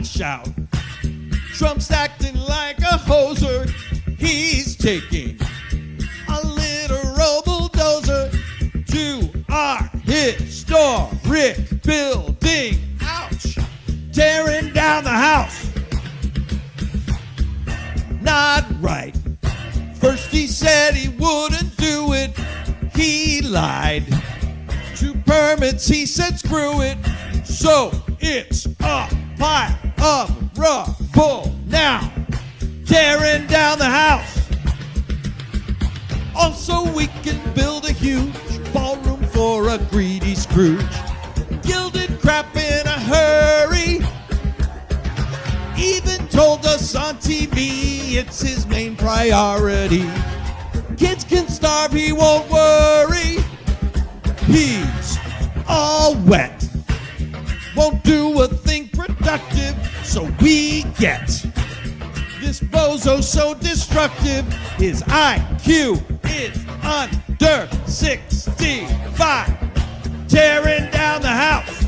watch out. Trump's acting like a hoser. He's taking a literal bulldozer to our historic building. Ouch! Tearing down the house. Not right. First he said he wouldn't do it. He lied. 2 permits, he said screw it. So it's a pile of rubble now. Tearing down the house. Also we can build a huge ballroom for a greedy Scrooge. Gilded crap in a hurry. Even told us on TV it's his main priority. Kids can starve, he won't worry. He's all wet. Won't do a thing productive, so we get this bozo so destructive. His IQ is under 65. Tearing down the house.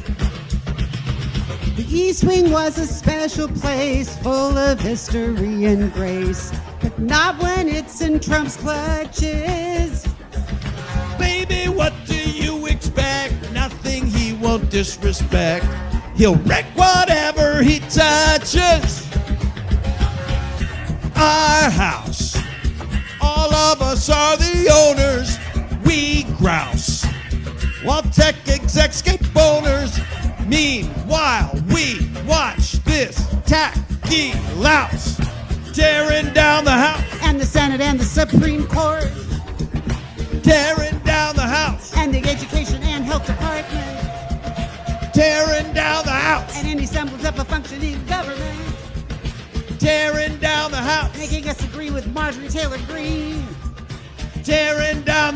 The East Wing was a special place full of history and grace, but not when it's in Trump's clutches. Baby, what do you expect? Nothing he won't disrespect. He'll wreck whatever he touches. Our house. All of us are the owners. We grouse while tech execs get boners. Meanwhile, we watch this tacky louse tearing down the house. And the Senate and the Supreme Court. Tearing down the house. And the Education and Health Department. Tearing down the house. And any semblance of a functioning government. Tearing down the house. Making us agree with Marjorie Taylor Greene. Tearing down